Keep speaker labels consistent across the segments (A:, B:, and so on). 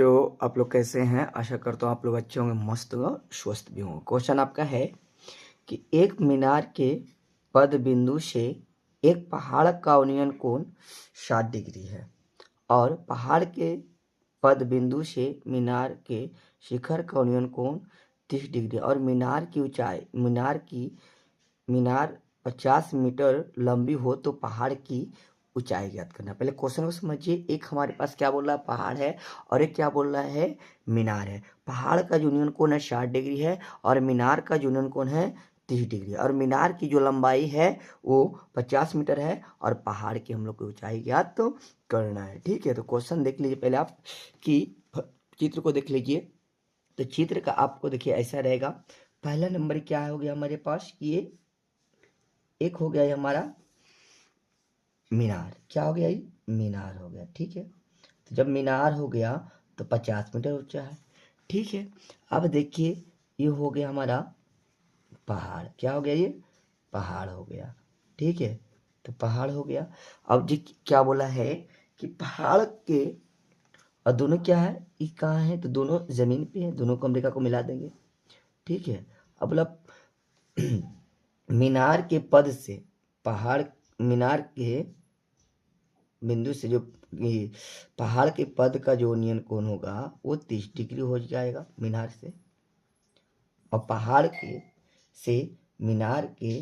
A: बच्चों, आप लोग कैसे हैं? आशा करता हूँ आप लोग अच्छे होंगे, मस्त और स्वस्थ भी होंगे। क्वेश्चन आपका है कि एक मीनार के पद बिंदु से एक पहाड़ का उन्नयन कोण 60 डिग्री है और पहाड़ के पद बिंदु से मीनार के शिखर का उन्नयन कोण 30 डिग्री और मीनार 50 मीटर लंबी हो तो पहाड़ की ऊंचाई ज्ञात करना। पहले क्वेश्चन को समझिए। एक हमारे पास क्या बोल रहा है, पहाड़ है, और एक क्या बोल रहा है, मीनार है। पहाड़ का जो न्यूनतम कोण है 60 डिग्री है और मीनार का जो न्यूनतम कोण है 30 डिग्री और मीनार की जो लंबाई है वो 50 मीटर है और पहाड़ की हम लोग को ऊंचाई ज्ञात तो करना है। ठीक है, तो क्वेश्चन देख लीजिए पहले आप कि चित्र को देख लीजिए। तो चित्र का आपको देखिए ऐसा रहेगा। पहला नंबर क्या हो गया हमारे पास कि ये एक हो गया ये हमारा मीनार। क्या हो गया? ये मीनार हो गया। ठीक है, तो जब मीनार हो गया तो 50 मीटर ऊंचा है। ठीक है, अब देखिए ये हो गया हमारा पहाड़। क्या हो गया? ये पहाड़ हो गया। ठीक है, तो पहाड़ हो गया। अब जी क्या बोला है कि पहाड़ के और दोनों क्या है, ये कहाँ है, तो दोनों जमीन पे है। दोनों को हम रेखा को मिला देंगे। ठीक है, अब बोला मीनार के पद से मीनार के बिंदु से जो पहाड़ के पद का जो उन्नयन कोण होगा वो 30 डिग्री हो जाएगा मीनार से, और पहाड़ के से मीनार के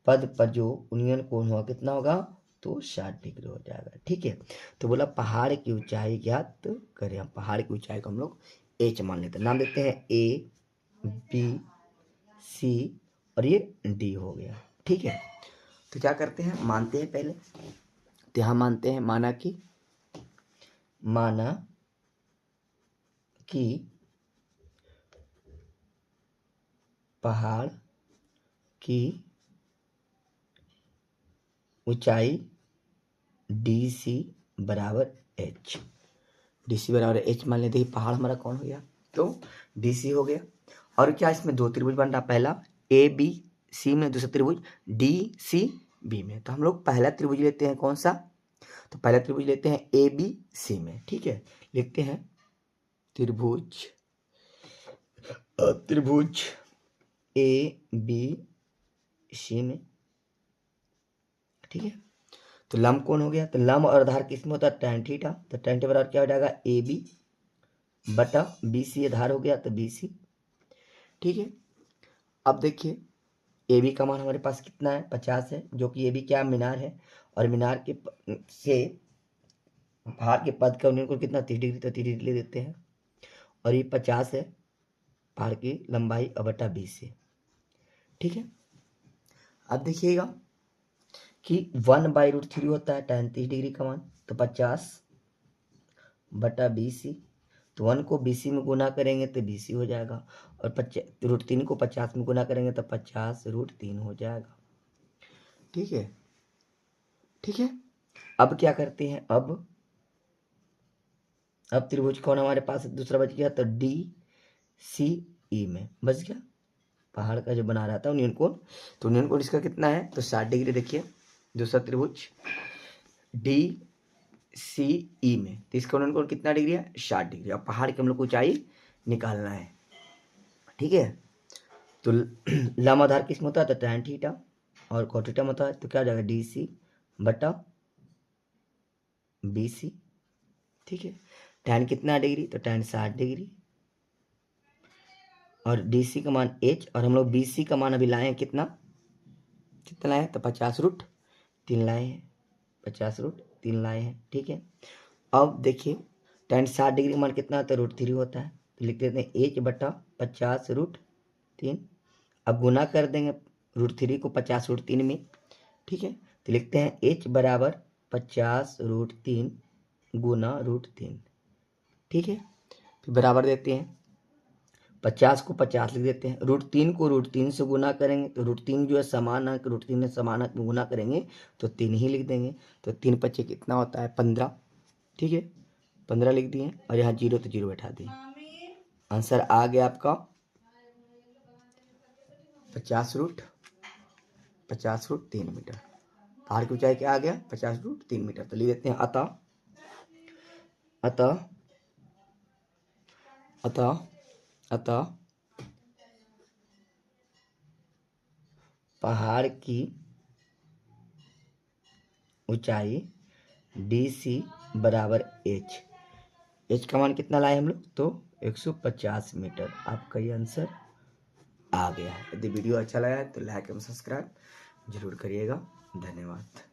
A: पद पर जो उन्नयन कोण होगा कितना होगा, तो 60 डिग्री हो जाएगा। ठीक है, तो बोला पहाड़ की ऊंचाई ज्ञात करें। हम पहाड़ की ऊंचाई को हम लोग एच मान लेते हैं। नाम देते हैं ए, बी, सी और ये डी हो गया। ठीक है, तो क्या करते हैं, मानते हैं पहले। तो यहाँ मानते हैं माना कि पहाड़ की ऊंचाई डी सी बराबर एच। डी सी बराबर एच मान लेते ही पहाड़ हमारा कौन हो गया, तो डी सी हो गया। और क्या इसमें दो त्रिभुज बन रहा, पहला ए बी सी में, दूसरा त्रिभुज डी सी बी में। तो हम लोग पहला त्रिभुज लेते हैं, कौन सा, तो पहला त्रिभुज लेते हैं ए बी सी में। ठीक है, लिखते हैं त्रिभुज ए बी सी में। ठीक है, तो लंब कौन हो गया, तो लंब और आधार किसमें होता है, tan थीटा। तो tan थीटा बराबर क्या हो जाएगा, ए बी बटा बी सी। आधार हो गया तो बी सी। ठीक है, अब देखिए ए बी का मान हमारे पास कितना है, 50 है, जो कि ए बी क्या मीनार है और मीनार के से पहाड़ के पद का उन्नयन कोण कितना, 30 डिग्री, तो 30 डिग्री ले देते हैं। और ये 50 है पहाड़ की लंबाई और बटा 20 है। ठीक है, अब देखिएगा कि 1/√3 होता है tan 30 डिग्री का मान, तो 50 बटा 20। तो 1 को 20 में गुना करेंगे तो 20 हो जाएगा, और √3 को 50 में गुना करेंगे तो 50√3 हो जाएगा। ठीक है, ठीक है, अब क्या करते हैं, अब त्रिभुज कौन हमारे पास दूसरा बच गया, तो डी सी ई में बच गया। पहाड़ का जो बना रहा था उन्नयन कोण, तो उन्नयन कोण इसका कितना है, तो 60 डिग्री। देखिए दूसरा त्रिभुज डी सी ई में, तो इसका उन्नयन कोण कितना डिग्री है, 60 डिग्री। और पहाड़ की हम लोग को ऊंचाई निकालना है। ठीक है, तो लंब आधार किस में होता है, तो tan थीटा, और cot थीटा में होता है, तो क्या हो जाएगा, डी सी बटा बी सी। ठीक है, tan कितना डिग्री, तो tan 60 डिग्री, और डी सी का मान h, और हम लोग बी सी का मान अभी लाए हैं कितना लाए हैं, तो 50√3 लाए हैं, 50√3 लाए हैं। ठीक है, अब देखिए tan 60 डिग्री का मान कितना होता है, √3 होता है, तो लिख देते हैं h बटा 50√3। अब गुना कर देंगे √3 को 50√3 में। ठीक है, तो लिखते हैं h बराबर 50√3 गुना √3। ठीक है, फिर बराबर देते हैं 50 को 50 लिख देते हैं, √3 को √3 से गुना करेंगे तो √3 जो है समान अंक, √3 में समान अंक में गुना करेंगे तो 3 ही लिख देंगे। तो 3 × 5 कितना होता है, 15। ठीक है, 15 लिख दिए, और यहाँ 0 तो 0 बैठा दिए। आंसर आ गया आपका 50√3 मीटर। पहाड़ की ऊंचाई क्या आ गया, 50√3 मीटर। तो लिख देते हैं अतः अतः पहाड़ की ऊंचाई DC बराबर h का मान कितना लाए हम लोग, तो 150 मीटर। आपका ये आंसर आ गया है। यदि वीडियो अच्छा लगा है तो लाइक एवं सब्सक्राइब जरूर करिएगा। धन्यवाद।